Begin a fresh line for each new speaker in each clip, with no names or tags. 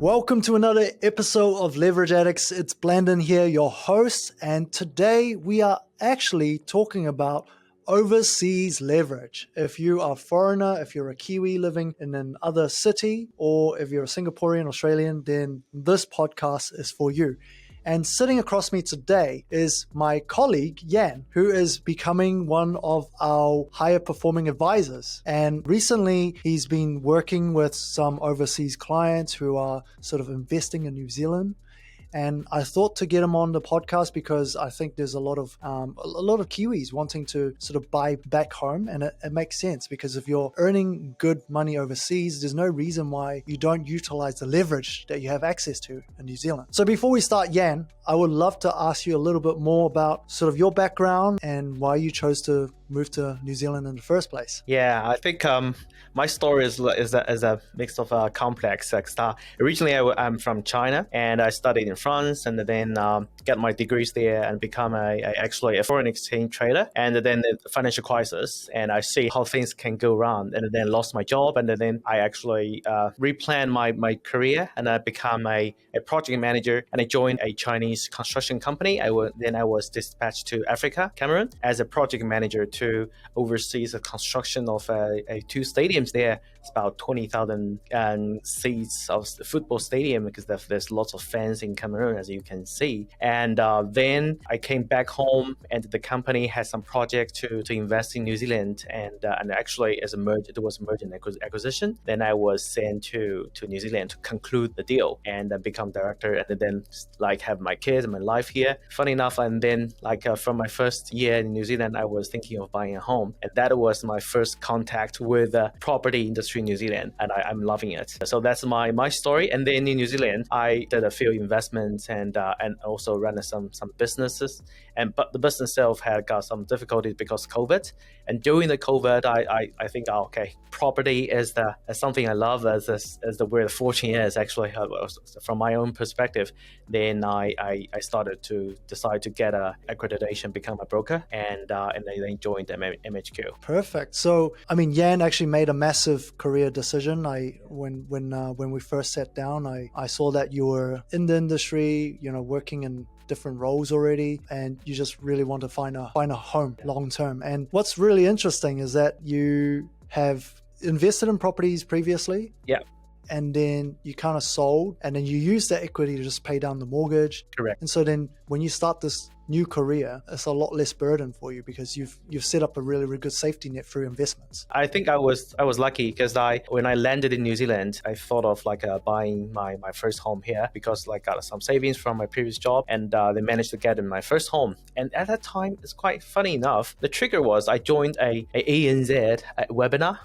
Welcome to another episode of Leverage Addicts. It's Blandon here, your host, and today we are actually talking about overseas leverage. If you are a foreigner, if you're a Kiwi living in another city, or if you're a Singaporean, Australian, then this podcast is for you. And sitting across me today is my colleague, Yan, who is becoming one of our higher performing advisors. And recently, he's been working with some overseas clients who are sort of investing in New Zealand. And I thought to get him on the podcast because I think there's a lot of Kiwis wanting to sort of buy back home, and it makes sense because if you're earning good money overseas, there's no reason why you don't utilize the leverage that you have access to in New Zealand. So before we start, Yan, I would love to ask you a little bit more about sort of your background and why you chose to move to New Zealand in the first place.
Yeah, I think my story is a mix of complex. Originally, I'm from China, and I studied in France, and then got my degrees there, and become actually a foreign exchange trader. And then the financial crisis, and I see how things can go wrong, and then lost my job, and then I actually replanned my career, and I become a project manager, and I joined a Chinese construction company. I was dispatched to Africa, Cameroon, as a project manager to oversee the construction of two stadiums there. It's about 20,000 seats of the football stadium because there's lots of fans in Cameroon, as you can see. And then I came back home, and the company had some project to invest in New Zealand, and actually there was a merger and acquisition. Then I was sent to New Zealand to conclude the deal and become director, and then have my kids and my life here. Funny enough, and then from my first year in New Zealand, I was thinking of buying a home, and that was my first contact with the property industry in New Zealand, and I'm loving it. So that's my story. And then in New Zealand, I did a few investments and also ran some businesses. But the business itself had got some difficulties because of COVID. And during the COVID, I think, property is something I love as where the fortune is. Actually, from my own perspective, then I started to decide to get a accreditation, become a broker, and then joined MHQ.
Perfect. So, Yan actually made a massive career decision. When we first sat down, I saw that you were in the industry, working in different roles already, and you just really want to find a home long term. And what's really interesting is that you have invested in properties previously.
Yeah.
And then you kind of sold, and then you use that equity to just pay down the mortgage.
Correct.
And so then when you start this new career, it's a lot less burden for you because you've set up a really, really good safety net through investments.
I think I was lucky because when I landed in New Zealand, I thought of buying my first home here because got some savings from my previous job, and they managed to get in my first home. And at that time, it's quite funny enough. The trigger was I joined a ANZ webinar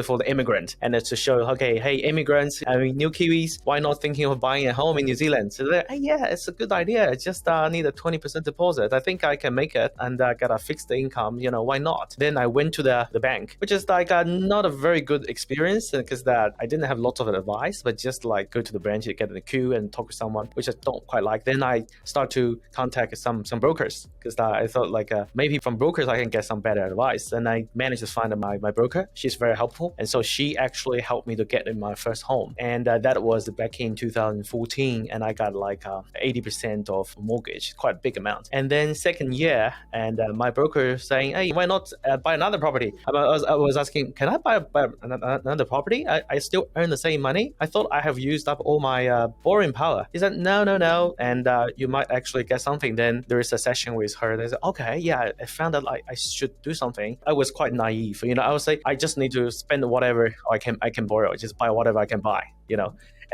for the Immigrant, and it's to show, hey, immigrants, new Kiwis, why not thinking of buying a home in New Zealand? So they're, hey, yeah, it's a good idea. I just need a 20% deposit. I think I can make it and get a fixed income. Why not? Then I went to the bank, which is not a very good experience because that I didn't have lots of advice, but just go to the branch, get in the queue and talk to someone, which I don't quite like. Then I start to contact some brokers because I thought maybe from brokers I can get some better advice. And I managed to find my broker. She's very helpful, and so she actually helped me to get in my first home. And that was back in 2014, and I got 80% of mortgage, quite a big amount. And then second year, and my broker saying, hey, why not buy another property? I was asking, can I buy another property? I still earn the same money. I thought I have used up all my borrowing power. He said, no. And you might actually get something. Then there is a session with her. They said, okay, yeah, I found that I should do something. I was quite naive. I would say, I just need to spend whatever I can borrow, just buy whatever I can buy,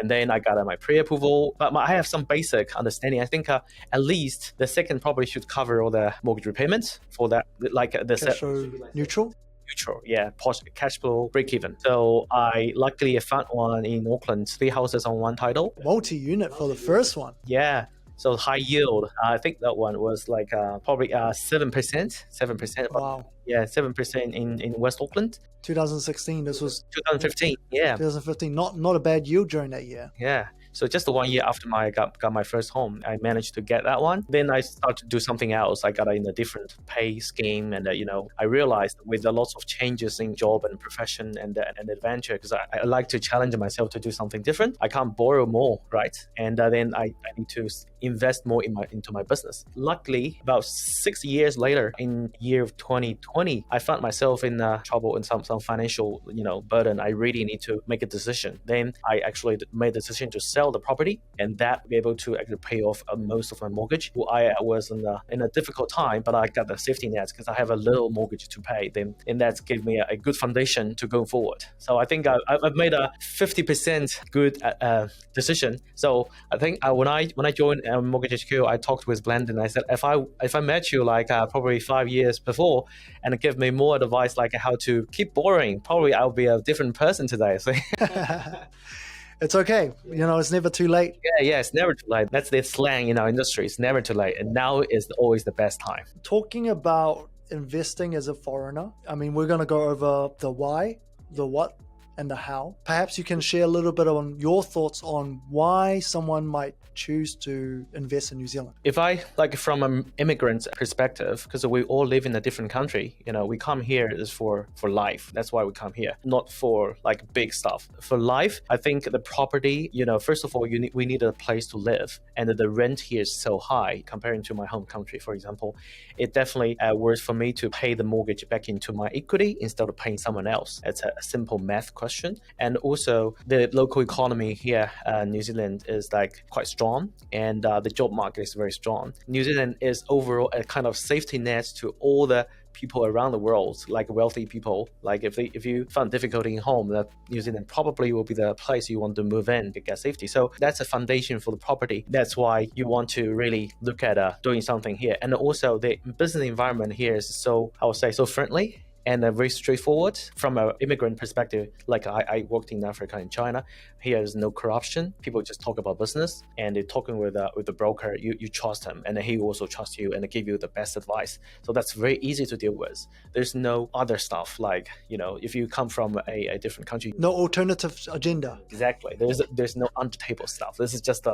And then I got my pre-approval, but I have some basic understanding. I think at least the second property should cover all the mortgage repayments for that,
cash flow neutral.
Neutral, yeah, cash flow break even. So I luckily found one in Auckland, 3 houses on one title.
Multi-unit for the first one.
Yeah. So high yield. I think that one was probably 7%. 7%.
Wow.
Yeah, 7% in West Auckland.
2016. This was
2015. Yeah.
2015. Not a bad yield during that year.
Yeah. So just 1 year after I got my first home, I managed to get that one. Then I started to do something else. I got in a different pay scheme, and I realized with a lots of changes in job and profession and adventure, because I like to challenge myself to do something different. I can't borrow more, right? And then I need to invest more into my business. Luckily, about 6 years later, in year of 2020, I found myself in trouble and some financial burden. I really need to make a decision. Then I actually made the decision to sell the property, and that be able to actually pay off most of my mortgage. Well, I was in a difficult time, but I got the safety net because I have a little mortgage to pay. Then and that gave me a good foundation to go forward. So I think I've made a 50% good decision. So I think when I joined Mortgage HQ, I talked with Blendon. I said, if I met you like probably 5 years before and give me more advice like how to keep borrowing, probably I'll be a different person today. So
It's okay. It's never too late.
yeah, it's never too late. That's the slang in our industry. It's never too late, and now is always the best time.
Talking about investing as a foreigner, I mean, we're going to go over the why, the what, and the how. Perhaps you can share a little bit on your thoughts on why someone might choose to invest in New Zealand.
If I like from an immigrant perspective, because we all live in a different country, we come here is for life. That's why we come here, not for like big stuff. For life, I think the property, first of all, we need a place to live, and the rent here is so high comparing to my home country, for example. It definitely works for me to pay the mortgage back into my equity instead of paying someone else. It's a simple math question. And also the local economy here, New Zealand is like quite strong, and the job market is very strong. New Zealand is overall a kind of safety net to all the people around the world, like wealthy people. Like if you find difficulty in home, that New Zealand probably will be the place you want to move in to get safety. So that's a foundation for the property. That's why you want to really look at doing something here. And also the business environment here is so, I would say, so friendly and very straightforward from an immigrant perspective. Like I worked in Africa and China. Here is no corruption. People just talk about business, and they're talking with the broker. You trust him, and he also trusts you and give you the best advice. So that's very easy to deal with. There's no other stuff like if you come from a different country.
No alternative agenda.
Exactly. There's no under table stuff. This is just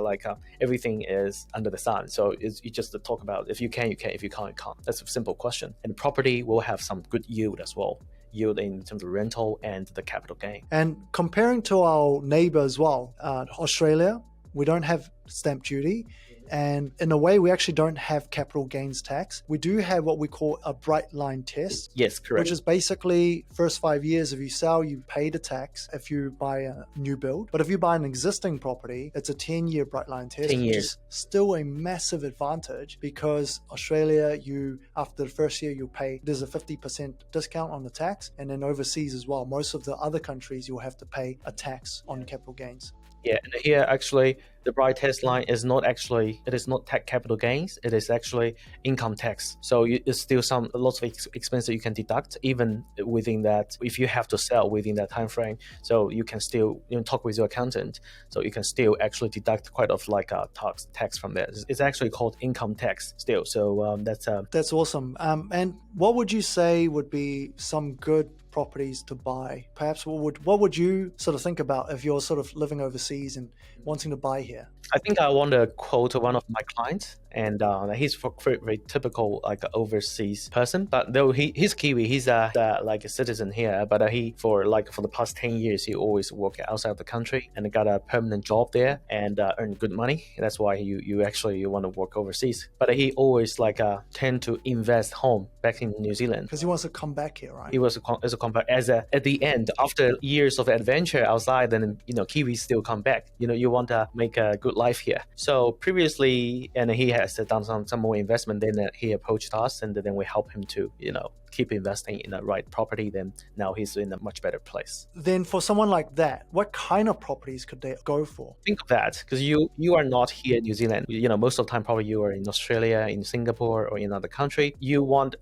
everything is under the sun. So you just talk about if you can, you can. If you can't, you can't. That's a simple question. And property will have some good yield as well. Yield in terms of rental and the capital gain.
And comparing to our neighbor as well, Australia, we don't have stamp duty. And in a way, we actually don't have capital gains tax. We do have what we call a bright line test.
Yes, correct.
Which is basically first 5 years, if you sell, you pay the tax if you buy a new build. But if you buy an existing property, it's a 10-year bright line test.
10 years.
Which is still a massive advantage because Australia, after the first year, there's a 50% discount on the tax. And then overseas as well, most of the other countries, you'll have to pay a tax on capital gains.
Yeah, and here actually the bright test line is not capital gains. It is actually income tax. So it's still lots of expenses you can deduct even within that. If you have to sell within that time frame, so you can still talk with your accountant. So you can still actually deduct quite a tax from there. It's actually called income tax still. So that's
awesome. And what would you say would be some good properties to buy? Perhaps what would you sort of think about if you're sort of living overseas and wanting to buy here?
I think I want to quote one of my clients, and he's very, very typical overseas person. But though he's Kiwi, he's a citizen here. But he for the past 10 years, he always worked outside of the country and got a permanent job there and earned good money. That's why you want to work overseas. But he always tend to invest home back in New Zealand
because he wants to come back here, right?
He was at the end after years of adventure outside, then Kiwis still come back. You want to make a good life here. So previously, and he has done some more investment. Then he approached us, and then we help him to keep investing in the right property. Then now he's in a much better place.
Then for someone like that, what kind of properties could they go for?
Think of that, because you are not here in New Zealand. Most of the time probably you are in Australia, in Singapore, or in another country. You want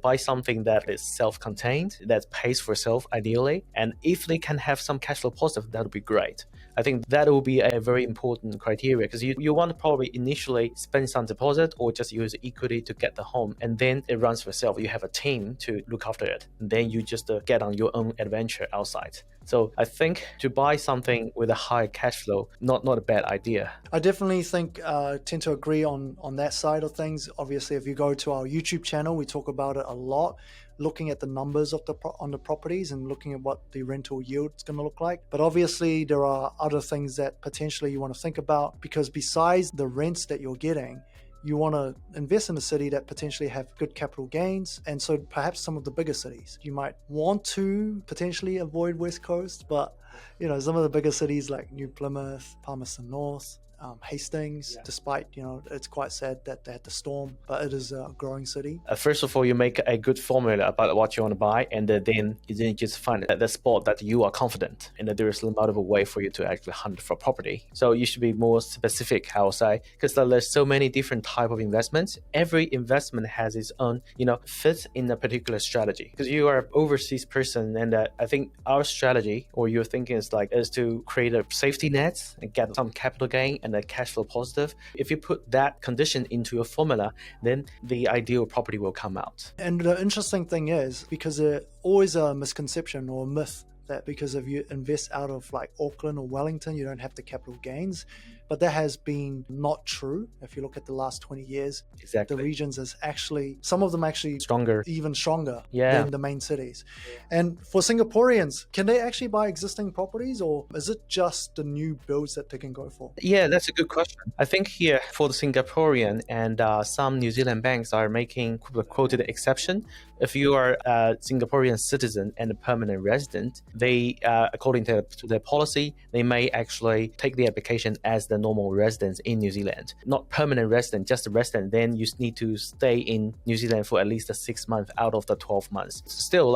buy something that is self-contained, that pays for itself ideally, and if they can have some cash flow positive, that would be great. I think that will be a very important criteria, because you want to probably initially spend some deposit or just use equity to get the home, and then it runs for itself. You have a team to look after it, and then you just get on your own adventure outside. So I think to buy something with a high cash flow, not a bad idea.
I definitely think tend to agree on that side of things. Obviously, if you go to our YouTube channel, we talk about it a lot, looking at the numbers of on the properties and looking at what the rental yield is going to look like. But obviously, there are other things that potentially you want to think about, because besides the rents that you're getting, you want to invest in a city that potentially have good capital gains. And so perhaps some of the bigger cities, you might want to potentially avoid West Coast, but some of the bigger cities like New Plymouth, Palmerston North, Hastings, despite, it's quite sad that they had the storm, but it is a growing city.
First of all, you make a good formula about what you want to buy, and then you just find the spot that you are confident, and there is multiple way for you to actually hunt for property. So you should be more specific, I would say, because there's so many different type of investments. Every investment has its own, fits in a particular strategy. Because you are an overseas person, and I think our strategy, or your thinking is to create a safety net and get some capital gain and a cash flow positive. If you put that condition into a formula, then the ideal property will come out.
And the interesting thing is, because there's always a misconception or a myth that because if you invest out of like Auckland or Wellington, you don't have the capital gains. But that has been not true. If you look at the last 20 years,
exactly,
the regions is actually, some of them actually
stronger,
even stronger than the main cities. And for Singaporeans, can they actually buy existing properties, or is it just the new builds that they can go for?
Yeah, that's a good question. I think here for the Singaporean and some New Zealand banks are making quoted exception. If you are a Singaporean citizen and a permanent resident, they, according to their policy, they may actually take the application as the normal residents in New Zealand. Not permanent resident, just a resident. Then you need to stay in New Zealand for at least 6 months out of the 12 months. Still,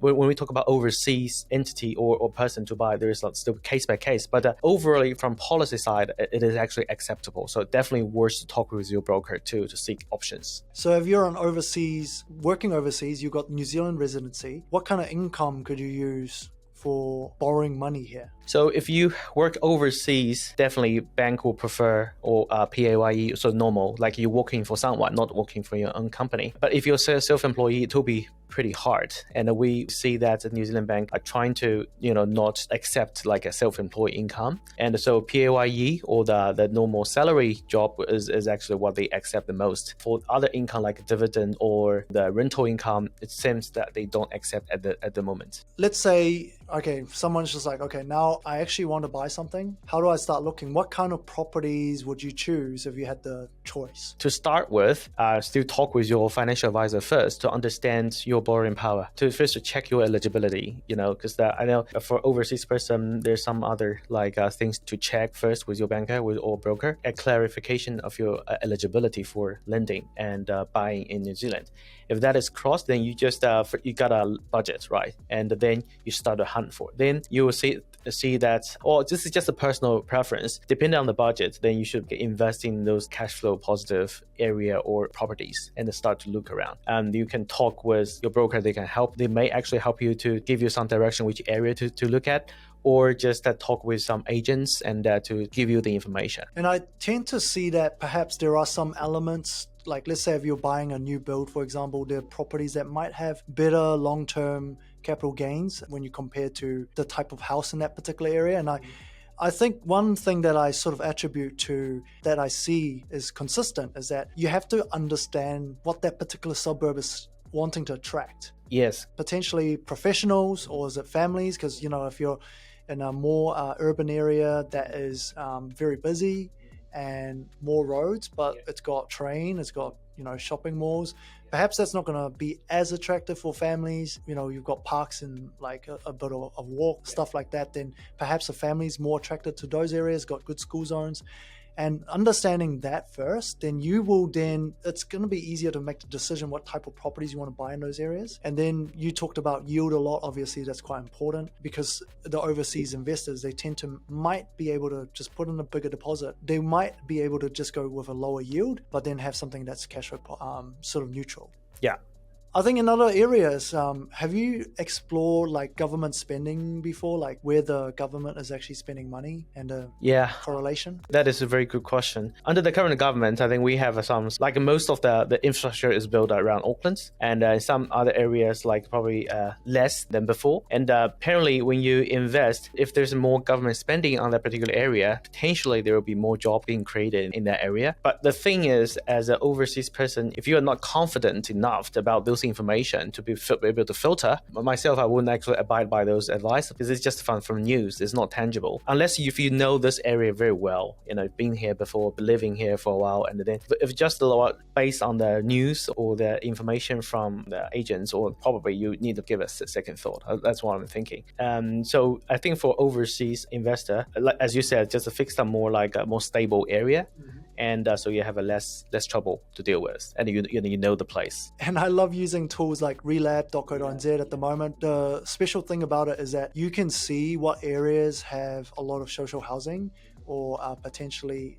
when we talk about overseas entity or person to buy, there is still case by case. But overall, from policy side, it is actually acceptable. So definitely worth to talk with your broker to seek options.
So if you're working overseas, you've got New Zealand residency, what kind of income could you use for borrowing money here?
So if you work overseas, definitely bank will prefer or PAYE, so normal, like you're working for someone, not working for your own company. But if you're self-employed, it will be pretty hard. And we see that the New Zealand bank are trying to, not accept like a self-employed income. And so PAYE or the normal salary job is actually what they accept the most. For other income like dividend or the rental income, it seems that they don't accept at the moment.
Let's say, okay, someone's just like, okay, now I actually want to buy something. How do I start looking? What kind of properties would you choose if you had the choice?
To start with, still talk with your financial advisor first to understand your borrowing power. To check your eligibility, because I know for overseas person, there's some other things to check first with your banker or broker. A clarification of your eligibility for lending and buying in New Zealand. If that is crossed, then you just you got a budget, right? And then you start to hunt for it. Then you will see that, this is just a personal preference. Depending on the budget, then you should invest in those cash flow positive area or properties and start to look around. And you can talk with your broker. They can help. They may actually help you to give you some direction which area to look at, or just talk with some agents and to give you the information.
And I tend to see that perhaps there are some elements, like let's say if you're buying a new build, for example, there are properties that might have better long-term capital gains when you compare to the type of house in that particular area. And I think one thing that I sort of attribute to that I see is consistent is that you have to understand what that particular suburb is wanting to attract.
Yes.
Potentially professionals, or is it families? Because, if you're in a more urban area that is very busy and more roads, but it's got train, it's got, shopping malls, perhaps that's not going to be as attractive for families. You've got parks and like a bit of walk, stuff like that. Then perhaps a family's more attracted to those areas, got good school zones. And understanding that first, then it's going to be easier to make the decision what type of properties you want to buy in those areas. And then you talked about yield a lot. Obviously, that's quite important because the overseas investors, they might be able to just put in a bigger deposit. They might be able to just go with a lower yield, but then have something that's cash flow sort of neutral.
Yeah.
I think in other areas, have you explored like government spending before, like where the government is actually spending money and the
Yeah,
correlation?
that is a very good question. Under the current government, I think we have some, like most of the infrastructure is built around Auckland, and some other areas like probably less than before. And apparently when you invest, if there's more government spending on that particular area, potentially there will be more job being created in that area. But the thing is, as an overseas person, if you are not confident enough about those information to be able to filter, myself, I wouldn't actually abide by those advice because it's just from news. It's not tangible. Unless if you know this area very well, been here before, been living here for a while, and then if just a lot based on the news or the information from the agents, or probably you need to give us a second thought. That's what I'm thinking. So I think for overseas investor, as you said, just a fixed up more like a more stable area. Mm-hmm. And so you have a less trouble to deal with, and you know the place.
And I love using tools like relab.co.nz at the moment. The special thing about it is that you can see what areas have a lot of social housing or potentially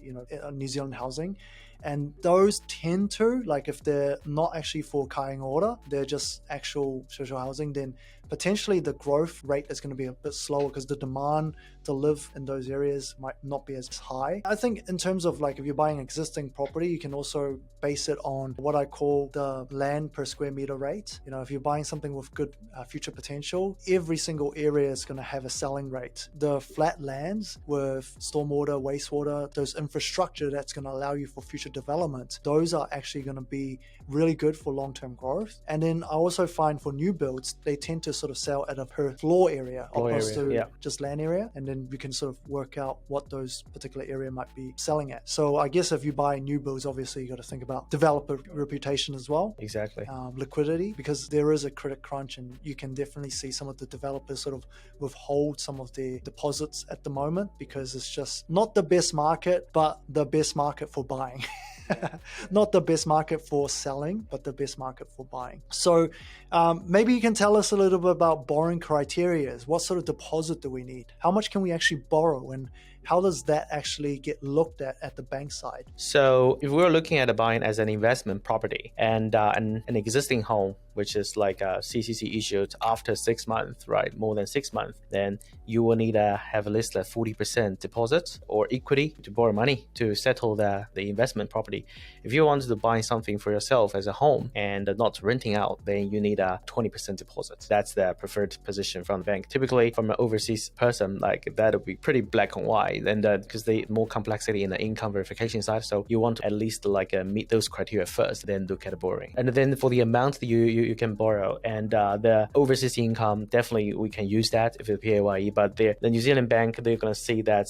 New Zealand housing, and those tend to, like if they're not actually for kāinga ora, they're just actual social housing, then potentially the growth rate is going to be a bit slower because the demand to live in those areas might not be as high. I think in terms of like if you're buying existing property, you can also base it on what I call the land per square meter rate. If you're buying something with good future potential, every single area is going to have a selling rate. The flat lands with stormwater, wastewater, those infrastructure that's going to allow you for future development, those are actually going to be really good for long-term growth. And then I also find for new builds, they tend to sort of sell at a per floor area opposed to just land area, and then you can sort of work out what those particular area might be selling at. So I guess if you buy new builds, obviously you got to think about developer reputation as well.
Exactly.
Liquidity, because there is a credit crunch, and you can definitely see some of the developers sort of withhold some of their deposits at the moment because it's just not the best market, but the best market for buying. Not the best market for selling, but the best market for buying. So maybe you can tell us a little bit about borrowing criteria. What sort of deposit do we need? How much can we actually borrow? And how does that actually get looked at the bank side?
So if we're looking at buying as an investment property and an existing home, which is like a CCC issued after 6 months, right? More than 6 months, then you will need to have at least a 40% deposit or equity to borrow money to settle the investment property. If you want to buy something for yourself as a home and not renting out, then you need a 20% deposit. That's the preferred position from the bank. Typically, from an overseas person, like that would be pretty black and white, and because they more complexity in the income verification side. So you want to at least meet those criteria first, then look at borrowing. And then for the amount that you can borrow and the overseas income, definitely we can use that if it's PAYE. But the New Zealand bank, they're going to see that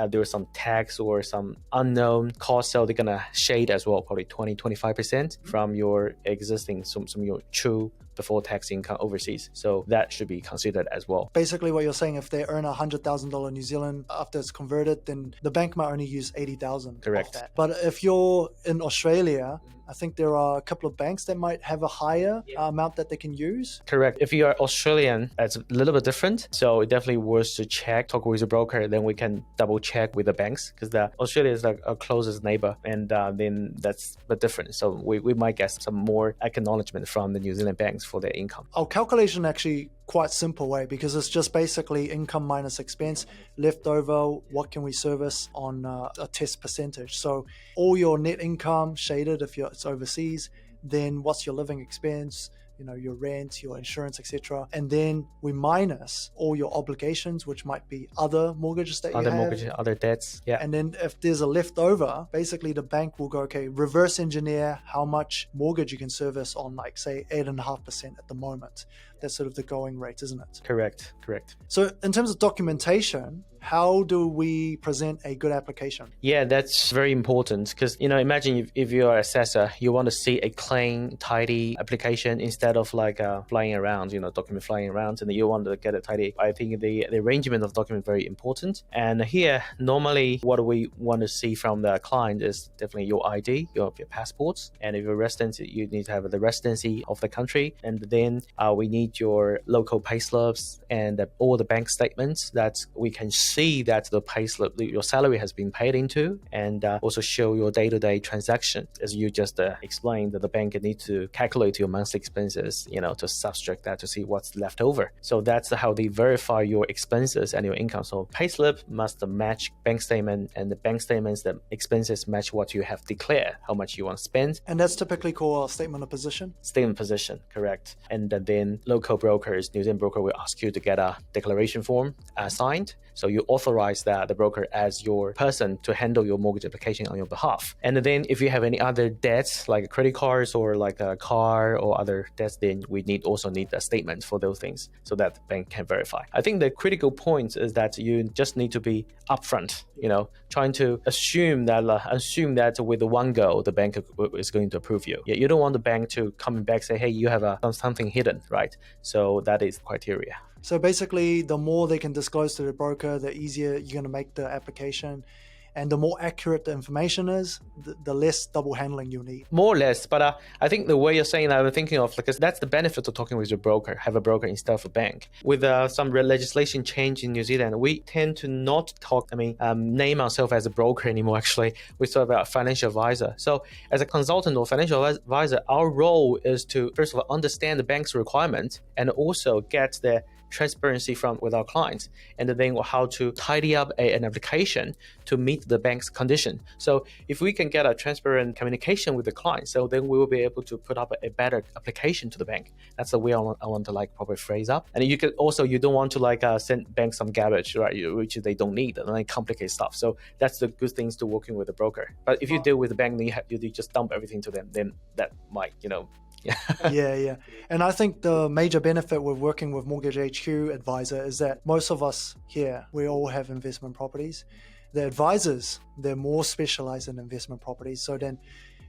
there was some tax or some unknown cost, so they're going to shade as well, probably 20-25% from your existing, some your true before tax income overseas. So that should be considered as well.
Basically what you're saying, if they earn $100,000 New Zealand after it's converted, then the bank might only use 80,000.
Correct.
Of that. But if you're in Australia, I think there are a couple of banks that might have a higher amount that they can use.
Correct. If you are Australian, it's a little bit different. So it definitely worth to check, talk with a broker, then we can double check with the banks, because Australia is like our closest neighbor, and then that's the difference. So we might get some more acknowledgement from the New Zealand banks for their income.
Our calculation actually quite simple way, because it's just basically income minus expense, left over, what can we service on a test percentage. So all your net income shaded if it's overseas, then what's your living expense, your rent, your insurance, etc. And then we minus all your obligations, which might be other mortgages that you have.
Other debts. Yeah.
And then if there's a leftover, basically the bank will go, okay, reverse engineer how much mortgage you can service on, like say 8.5% at the moment. That's sort of the going rate, isn't it?
Correct.
So in terms of documentation, how do we present a good application?
Yeah, that's very important, because imagine if you're an assessor, you want to see a clean, tidy application instead of flying around, document flying around, and you want to get it tidy. I think the arrangement of document is very important. And here, normally what we want to see from the client is definitely your ID, your passports, and if you're a resident, you need to have the residency of the country, and then we need your local payslips and all the bank statements that we can see that the payslip, your salary has been paid into, and also show your day-to-day transaction. As you just explained, that the bank needs to calculate your monthly expenses expenses, to subtract that to see what's left over. So that's how they verify your expenses and your income. So payslip must match bank statement, and the bank statements, the expenses match what you have declared, how much you want to spend.
And that's typically called a statement of position?
Statement position, correct. And then local brokers, New Zealand broker will ask you to get a declaration form signed. So you authorize the broker as your person to handle your mortgage application on your behalf. And then if you have any other debts like credit cards or like a car or other debts, then we also need a statement for those things so that the bank can verify. I think the critical point is that you just need to be upfront, trying to assume that with the one go, the bank is going to approve you. You don't want the bank to come back and say, hey, you have something hidden, right? So that is criteria.
So basically, the more they can disclose to the broker, the easier you're going to make the application. And the more accurate the information is, the less double handling you need.
More or less, but I think the way you're saying that, I'm thinking of, because that's the benefit of talking with your broker, have a broker instead of a bank. With some legislation change in New Zealand, we tend to not name ourselves as a broker anymore, actually. We talk about financial advisor. So as a consultant or financial advisor, our role is to, first of all, understand the bank's requirement and also get the transparency with our clients, and then how to tidy up an application to meet the bank's condition. So if we can get a transparent communication with the client, so then we will be able to put up a better application to the bank. That's the way I want to probably phrase up. And you don't want to send bank some garbage, right, which they don't need, and complicate stuff. So that's the good things to working with a broker. But if you deal with the bank, then you just dump everything to them, then that might,
Yeah. And I think the major benefit with working with Mortgage HQ advisor is that most of us here, we all have investment properties. The advisors, they're more specialized in investment properties. So then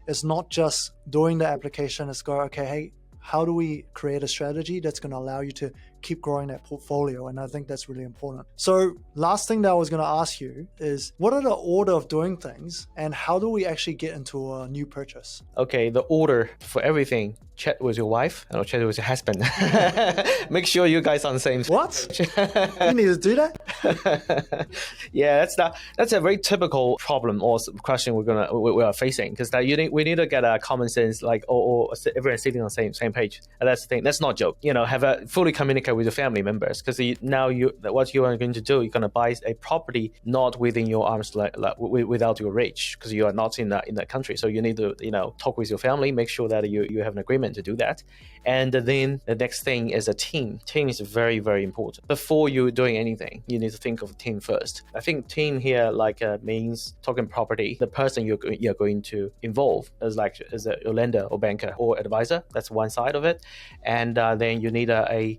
it's not just doing the application, it's go, okay, hey, how do we create a strategy that's going to allow you to keep growing that portfolio? And I think that's really important. So last thing that I was going to ask you is, what are the order of doing things and how do we actually get into a new purchase?
Okay, the order for everything: chat with your wife or chat with your husband. Make sure you guys are on the same.
What? You need to do that?
Yeah, that's a very typical problem or question we are facing, because we need to get a common sense, or everyone sitting on the same page. And that's the thing. That's not a joke. Have a fully communicate with your family members, because what you are going to do, you're going to buy a property not within your arms, without your reach, because you are not in that country. So you need to talk with your family, make sure that you have an agreement to do that. And then the next thing is a team. Team is very, very important. Before you're doing anything, you need to think of a team first. I think team here means talking property. The person you're going to involve is a lender or banker or advisor. That's one side of it. And then you need a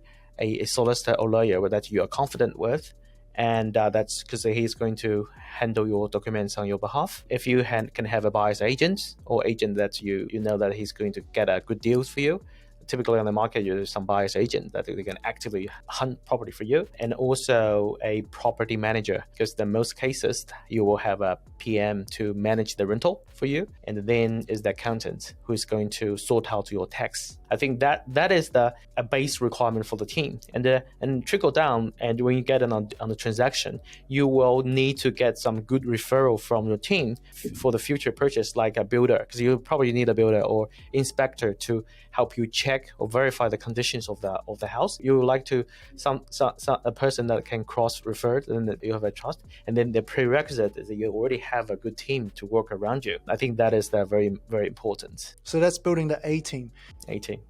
solicitor or lawyer that you are confident with. And that's because he's going to handle your documents on your behalf. If you can have a buyer's agent or agent that you know that he's going to get a good deals for you. Typically on the market, there's some buyer's agent that they can actively hunt property for you, and also a property manager, because in most cases you will have a PM to manage the rental for you, and then is the accountant who is going to sort out your tax. I think that is a base requirement for the team, and trickle down. And when you get on the transaction, you will need to get some good referral from your team for the future purchase, like a builder, because you probably need a builder or inspector to help you check or verify the conditions of the house. You would like to a person that can cross refer, and that you have a trust, and then the prerequisite is that you already have a good team to work around you. I think that is very, very important.
So that's building the A team.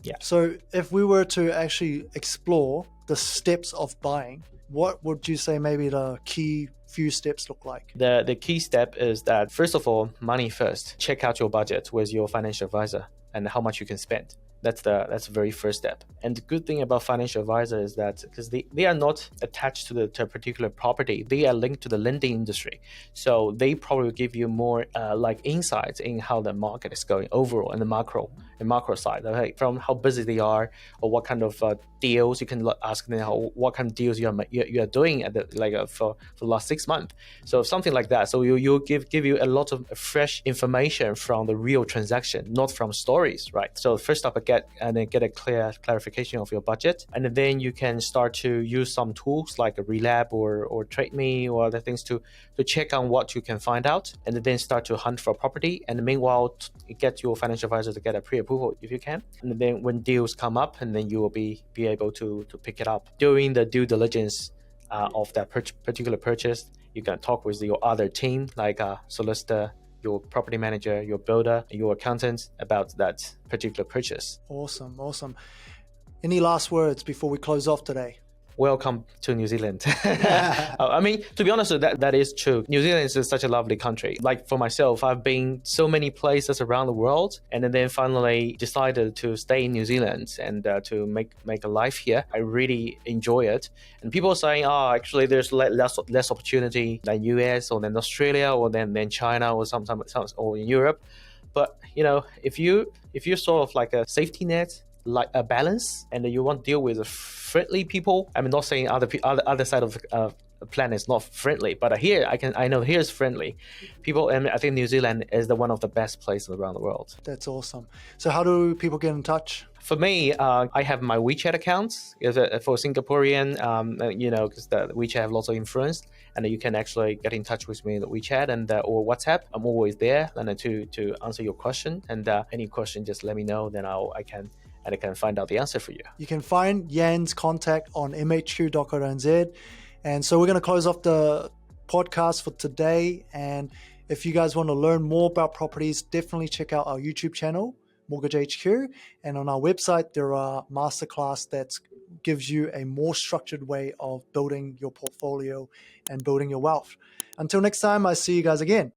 Yeah.
So if we were to actually explore the steps of buying, what would you say maybe the key few steps look like?
The key step is that, first of all, money first. Check out your budget with your financial advisor and how much you can spend. That's the very first step. And the good thing about financial advisor is that because they are not attached to a particular property, they are linked to the lending industry. So they probably give you more insights in how the market is going overall in the macro side. Okay? From how busy they are, or what kind of deals you can ask them, what kind of deals you are doing at for the last 6 months. So something like that. So you'll give you a lot of fresh information from the real transaction, not from stories, right? So first up, get a clear clarification of your budget, and then you can start to use some tools like a Relab or TradeMe or other things to check on what you can find out, and then start to hunt for property. And meanwhile, get your financial advisor to get a pre-approval approval if you can. And then when deals come up, and then you will be able to pick it up. During the due diligence of that particular purchase, you can talk with your other team, like a solicitor, your property manager, your builder, your accountant about that particular purchase.
Awesome, awesome. Any last words before we close off today?
Welcome to New Zealand. I mean, to be honest, that is true. New Zealand is such a lovely country. Like for myself, I've been so many places around the world, and then finally decided to stay in New Zealand and to make a life here. I really enjoy it. And people are saying, oh, actually, there's less opportunity than US or than Australia or than China or sometimes or in Europe. But if you're sort of like a safety net, like a balance, and you want to deal with friendly people. I'm not saying other side of the planet is not friendly, but here I know here is friendly people, and I think New Zealand is the one of the best places around the world.
That's awesome. So how do people get in touch?
For me, I have my WeChat account for Singaporean, because the WeChat have lots of influence, and you can actually get in touch with me in the WeChat and or WhatsApp. I'm always there, and to answer your question. And any question, just let me know, then I can find out the answer for you.
You can find Yan's contact on mhq.co.nz. And so we're going to close off the podcast for today. And if you guys want to learn more about properties, definitely check out our YouTube channel, Mortgage HQ. And on our website, there are masterclass that gives you a more structured way of building your portfolio and building your wealth. Until next time, I see you guys again.